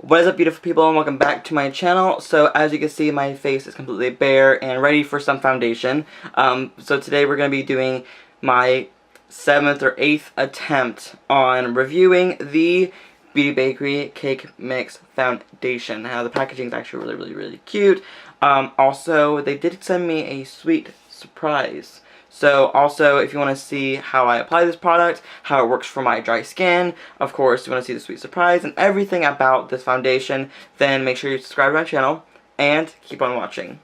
What is up, beautiful people, and welcome back to my channel. So as you can see, my face is completely bare and ready for some foundation. So today we're going to be doing my 7th or 8th attempt on reviewing the Beauty Bakerie Cake Mix Foundation. Now the packaging is actually really cute. Also, they did send me a sweet surprise. So also, if you want to see how I apply this product, how it works for my dry skin, of course, you want to see the sweet surprise and everything about this foundation, then make sure you subscribe to my channel and keep on watching.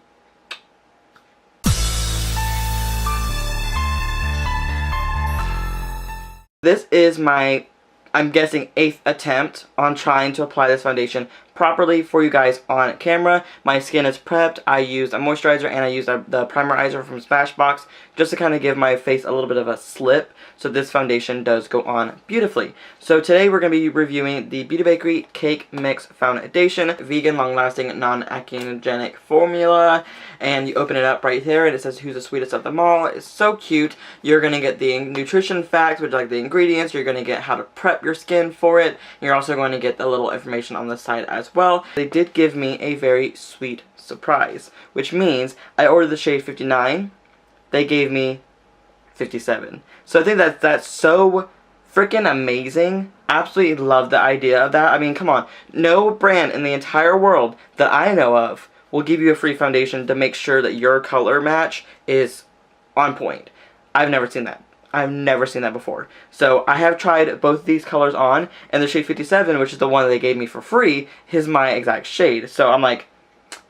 This is my, I'm guessing, 8th attempt on trying to apply this foundation properly for you guys on camera. My skin is prepped. I used a moisturizer and I used the primerizer from Smashbox just to kind of give my face a little bit of a slip, so this foundation does go on beautifully. So today we're going to be reviewing the Beauty Bakerie Cake Mix Foundation, vegan, long-lasting, non-acnogenic formula, and you open it up right here and it says who's the sweetest of them all. It's so cute. You're going to get the nutrition facts, which are like the ingredients. You're going to get how to prep your skin for it. You're also going to get a little information on the side as well. They did give me a very sweet surprise, which means I ordered the shade 59. They gave me 57. So I think that's so freaking amazing. Absolutely love the idea of that. I mean, come on. No brand in the entire world that I know of will give you a free foundation to make sure that your color match is on point. I've never seen that. I've never seen that before. So I have tried both of these colors on, and the shade 57, which is the one that they gave me for free, is my exact shade. So I'm like,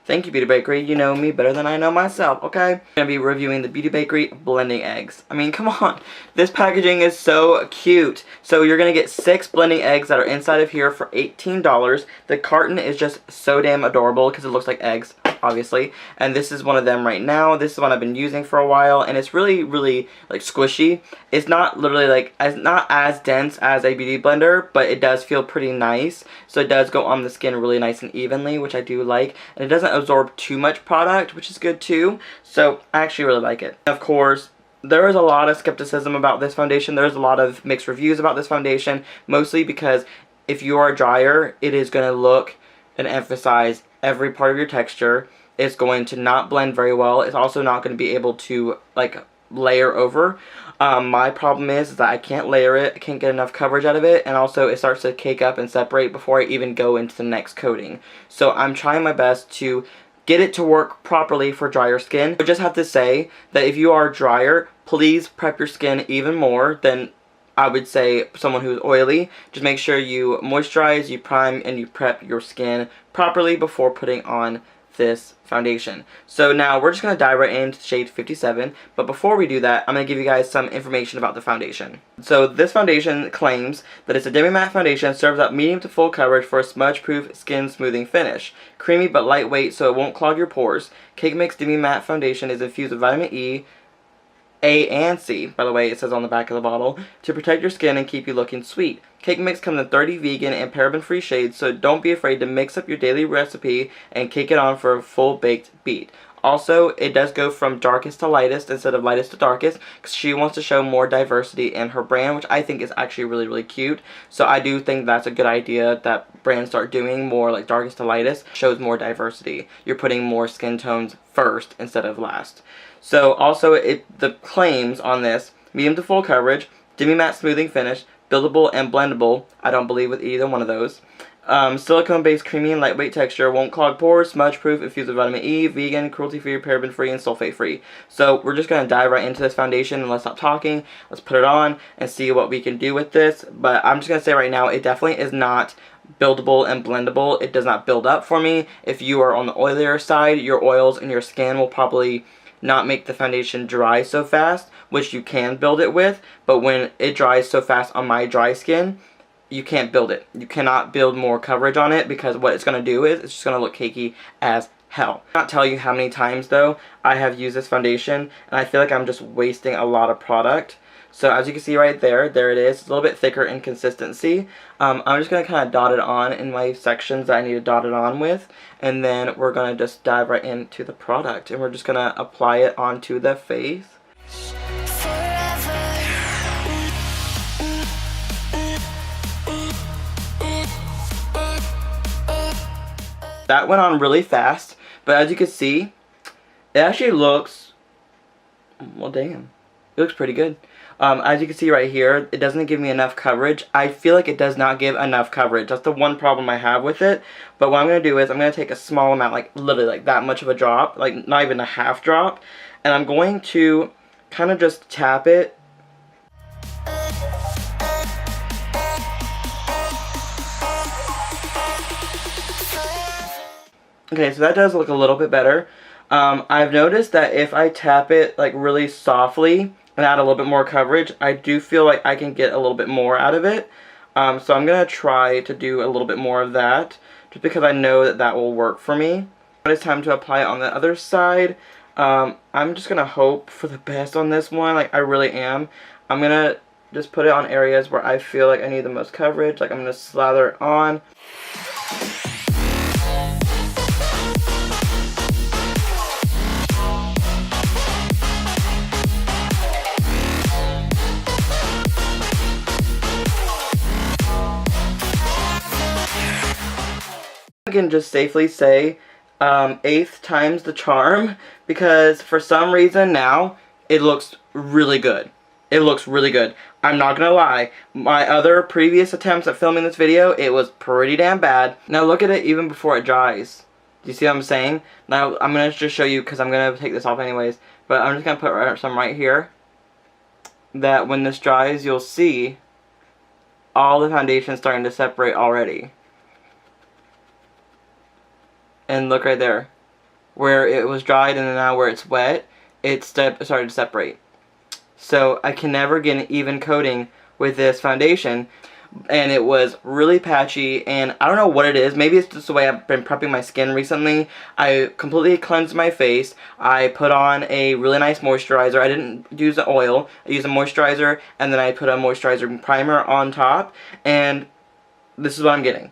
thank you, Beauty Bakerie. You know me better than I know myself, okay? I'm going to be reviewing the Beauty Bakerie blending eggs. I mean, come on. This packaging is so cute. So you're going to get 6 blending eggs that are inside of here for $18. The carton is just so damn adorable because it looks like eggs, obviously. And this is one of them right now. This is one I've been using for a while, and it's really like squishy. It's not literally like not as dense as a beauty blender, but it does feel pretty nice. So it does go on the skin really nice and evenly, which I do like. And it doesn't absorb too much product, which is good too. So I actually really like it. Of course, there is a lot of skepticism about this foundation. There's a lot of mixed reviews about this foundation, mostly because if you are drier, it is going to look and emphasize every part of your texture. It's going to not blend very well. It's also not going to be able to like layer over. My problem is that I can't layer it, I can't get enough coverage out of it, and also it starts to cake up and separate before I even go into the next coating. So I'm trying my best to get it to work properly for drier skin. I just have to say that if you are drier, please prep your skin even more than I would say someone who's oily. Just make sure you moisturize, you prime, and you prep your skin properly before putting on this foundation. So now we're just going to dive right into shade 57, but before we do that, I'm going to give you guys some information about the foundation. So this foundation claims that it's a demi-matte foundation, serves up medium to full coverage for a smudge-proof skin smoothing finish. Creamy but lightweight so it won't clog your pores. Cake Mix Demi-Matte Foundation is infused with vitamin E, A, and C, by the way, it says on the back of the bottle, to protect your skin and keep you looking sweet. Cake Mix comes in 30 vegan and paraben-free shades, so don't be afraid to mix up your daily recipe and cake it on for a full-baked beat. Also, it does go from darkest to lightest instead of lightest to darkest, because she wants to show more diversity in her brand, which I think is actually really cute. So I do think that's a good idea that brands start doing more like darkest to lightest. Shows more diversity. You're putting more skin tones first instead of last. So also, the claims on this: medium to full coverage, demi-matte smoothing finish, buildable and blendable. I don't believe with either one of those. Silicone-based creamy and lightweight texture, won't clog pores, smudge-proof, infused with vitamin E, vegan, cruelty-free, paraben-free, and sulfate-free. So we're just going to dive right into this foundation and let's stop talking. Let's put it on and see what we can do with this. But I'm just going to say right now, it definitely is not buildable and blendable. It does not build up for me. If you are on the oilier side, your oils in your skin will probably not make the foundation dry so fast, which you can build it with, but when it dries so fast on my dry skin, you can't build it. You cannot build more coverage on it, because what it's going to do is it's just going to look cakey as hell. I cannot tell you how many times though I have used this foundation and I feel like I'm just wasting a lot of product. So as you can see right there, there it is. It's a little bit thicker in consistency. I'm just going to kind of dot it on in my sections that I need to dot it on with. And then we're going to just dive right into the product. And we're just going to apply it onto the face. That went on really fast, but as you can see, it actually looks, well, damn, it looks pretty good. As you can see right here, it doesn't give me enough coverage. I feel like it does not give enough coverage. That's the one problem I have with it. But what I'm going to do is I'm going to take a small amount, like literally like that much of a drop, like not even a half drop, and I'm going to kind of just tap it. Okay, so that does look a little bit better. I've noticed that if I tap it like really softly and add a little bit more coverage, I do feel like I can get a little bit more out of it. So I'm going to try to do a little bit more of that, just because I know that that will work for me. But it's time to apply it on the other side. I'm just going to hope for the best on this one, like I really am. I'm going to just put it on areas where I feel like I need the most coverage, like I'm going to slather it on. I can just safely say 8th time's the charm, because for some reason now it looks really good. It looks really good. I'm not gonna lie, my other previous attempts at filming this video, it was pretty damn bad. Now look at it even before it dries. Do you see what I'm saying? Now I'm gonna just show you, because I'm gonna take this off anyways, but I'm just gonna put some right here, that when this dries you'll see all the foundation starting to separate already. And look right there, where it was dried and then now where it's wet, it started to separate. So I can never get an even coating with this foundation, and it was really patchy, and I don't know what it is. Maybe it's just the way I've been prepping my skin recently. I completely cleansed my face. I put on a really nice moisturizer. I didn't use the oil. I used a moisturizer, and then I put a moisturizer primer on top, and this is what I'm getting.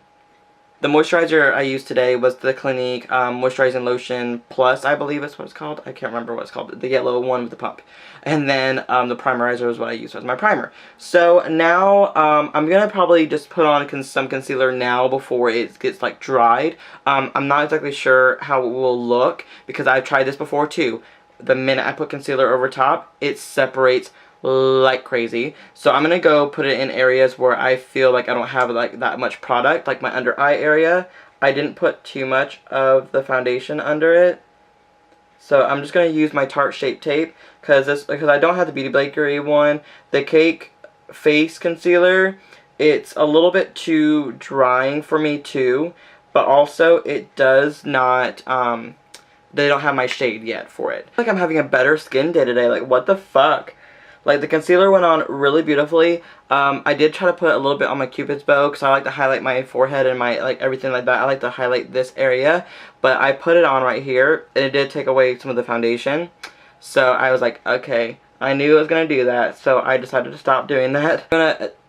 The moisturizer I used today was the Clinique Moisturizing Lotion Plus, I believe is what it's called. I can't remember what it's called. The yellow one with the pump. And then the primerizer was what I used as my primer. So now I'm going to probably just put on some concealer now before it gets like dried. I'm not exactly sure how it will look, because I've tried this before too. The minute I put concealer over top, it separates like crazy. So I'm gonna go put it in areas where I feel like I don't have like that much product, like my under eye area. I didn't put too much of the foundation under it, so I'm just gonna use my Tarte Shape Tape, because I don't have the Beauty Bakerie one. The Cake Face Concealer, it's a little bit too drying for me too, but also it does not they don't have my shade yet for it. I feel like I'm having a better skin day today. Like, what the fuck? Like, the concealer went on really beautifully. I did try to put a little bit on my Cupid's bow, because I like to highlight my forehead and my, like, everything like that. I like to highlight this area. But I put it on right here, and it did take away some of the foundation. So I was like, okay, I knew I was going to do that, so I decided to stop doing that.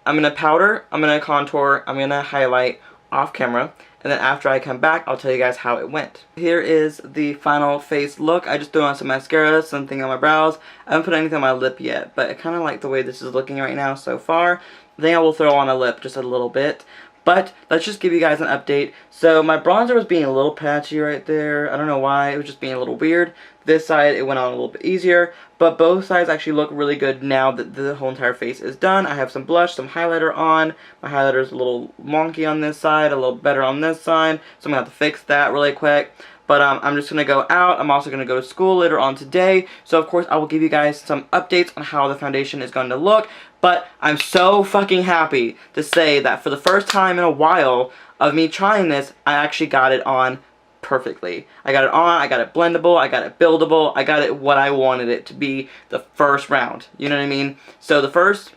I'm gonna powder, I'm going to contour, I'm going to highlight off camera. And then after I come back, I'll tell you guys how it went. Here is the final face look. I just threw on some mascara, something on my brows. I haven't put anything on my lip yet, but I kind of like the way this is looking right now so far. I think I will throw on a lip just a little bit. But let's just give you guys an update. So my bronzer was being a little patchy right there. I don't know why. It was just being a little weird. This side, it went on a little bit easier. But both sides actually look really good now that the whole entire face is done. I have some blush, some highlighter on. My highlighter is a little wonky on this side, a little better on this side. So I'm going to have to fix that really quick. But I'm just going to go out. I'm also going to go to school later on today. So, of course, I will give you guys some updates on how the foundation is going to look. But I'm so fucking happy to say that for the first time in a while of me trying this, I actually got it on perfectly. I got it on, I got it blendable, I got it buildable, I got it what I wanted it to be the first round. You know what I mean? So the first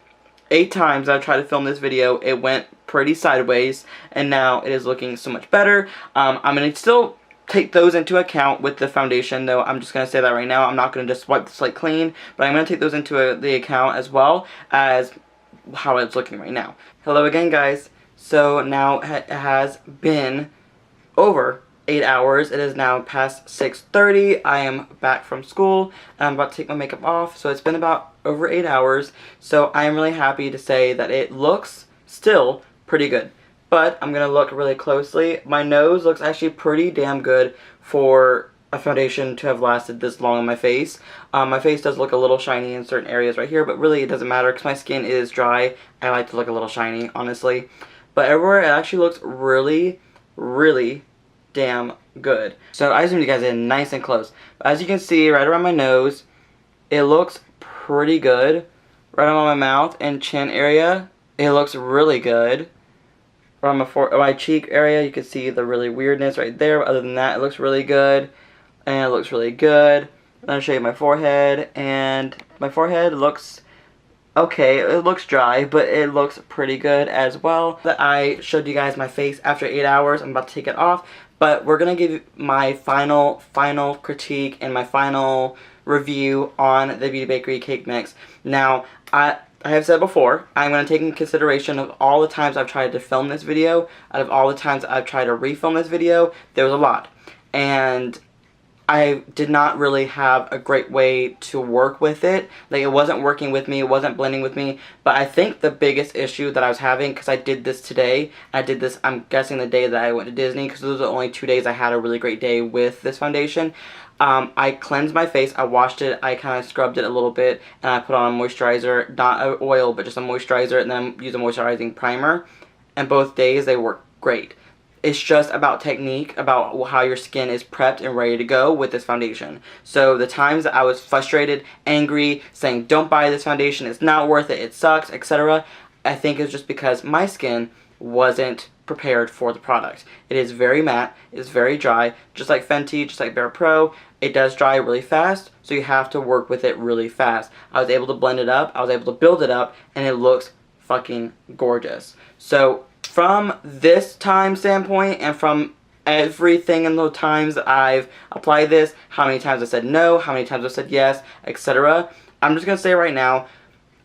8 times I tried to film this video, it went pretty sideways. And now it is looking so much better. I'm going to still take those into account with the foundation, though. I'm just going to say that right now. I'm not going to just wipe the slate clean, but I'm going to take those into the account as well as how it's looking right now. Hello again, guys. So now it has been over 8 hours. It is now past 6:30. I am back from school, and I'm about to take my makeup off. So it's been about over 8 hours. So I am really happy to say that it looks still pretty good. but I'm going to look really closely. My nose looks actually pretty damn good for a foundation to have lasted this long on my face. My face does look a little shiny in certain areas right here, but really it doesn't matter because my skin is dry. I like to look a little shiny, honestly. But everywhere it actually looks really, really damn good. So I zoomed you guys in nice and close. As you can see, right around my nose, it looks pretty good. Right around my mouth and chin area, it looks really good. Around my cheek area, you can see the really weirdness right there. But other than that, it looks really good. And it looks really good. And I'll show you my forehead. And my forehead looks okay. It looks dry, but it looks pretty good as well. I showed you guys my face after 8 hours. I'm about to take it off. But we're going to give my final critique and my final review on the Beauty Bakerie cake mix. Now, I have said before, I'm going to take into consideration of all the times I've tried to film this video, out of all the times I've tried to refilm this video, there was a lot. And I did not really have a great way to work with it. Like, it wasn't working with me, it wasn't blending with me. But I think the biggest issue that I was having, because I did this today, I did this, I'm guessing the day that I went to Disney, because those are the only 2 days I had a really great day with this foundation. I cleansed my face, I washed it, I kind of scrubbed it a little bit, and I put on a moisturizer, not an oil, but just a moisturizer, and then used a moisturizing primer. And both days they worked great. It's just about technique, about how your skin is prepped and ready to go with this foundation. So the times that I was frustrated, angry, saying don't buy this foundation, it's not worth it, it sucks, etc., I think it's just because my skin wasn't prepared for the product. It is very matte, it's very dry, just like Fenty, just like Bare Pro. It does dry really fast, so you have to work with it really fast. I was able to blend it up, I was able to build it up, and it looks fucking gorgeous. So from this time standpoint and from everything in the times that I've applied this, how many times I said no, how many times I said yes, etc., I'm just going to say right now,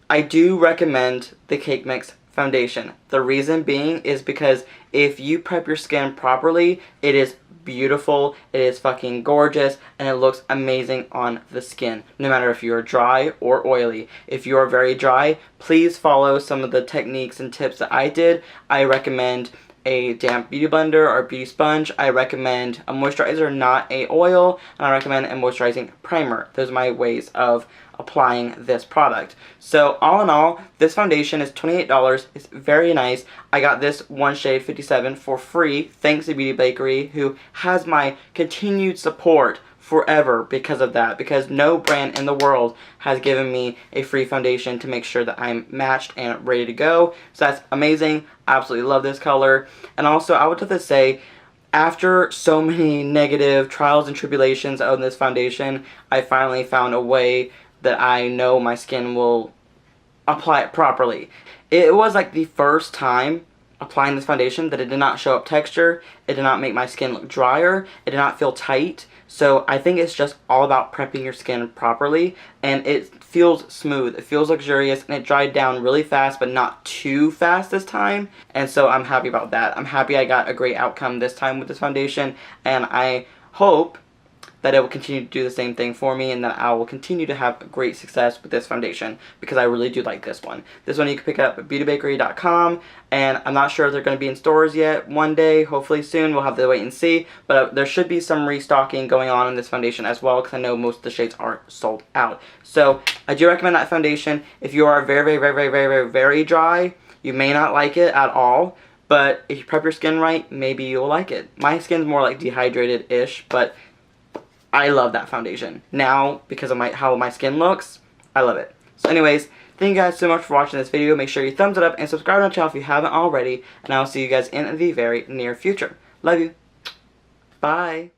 I do recommend the Cake Mix foundation. The reason being is because if you prep your skin properly, it is beautiful, it is fucking gorgeous, and it looks amazing on the skin, no matter if you're dry or oily. If you are very dry, please follow some of the techniques and tips that I did. I recommend a damp beauty blender or beauty sponge. I recommend a moisturizer, not a oil, and I recommend a moisturizing primer. Those are my ways of applying this product. So all in all, this foundation is $28. It's very nice. I got this one shade 57 for free thanks to Beauty Bakerie, who has my continued support forever because of that, because no brand in the world has given me a free foundation to make sure that I'm matched and ready to go. So that's amazing. I absolutely love this color. And also, I would have to say, after so many negative trials and tribulations of this foundation, I finally found a way that I know my skin will apply it properly. It was like the first time applying this foundation that it did not show up texture, it did not make my skin look drier, it did not feel tight. So I think it's just all about prepping your skin properly, and it feels smooth, it feels luxurious, and it dried down really fast, but not too fast this time. And so I'm happy about that. I'm happy I got a great outcome this time with this foundation, and I hope that it will continue to do the same thing for me, and that I will continue to have great success with this foundation, because I really do like this one. This one you can pick up at beautybakerie.com, and I'm not sure if they're going to be in stores yet. One day, hopefully soon, we'll have to wait and see, but there should be some restocking going on in this foundation as well, because I know most of the shades are sold out. So I do recommend that foundation. If you are very dry, you may not like it at all, but if you prep your skin right, maybe you'll like it. My skin's more like dehydrated-ish, but I love that foundation. Now, because of how my skin looks, I love it. So anyways, thank you guys so much for watching this video. Make sure you thumbs it up and subscribe to my channel if you haven't already. And I will see you guys in the very near future. Love you. Bye.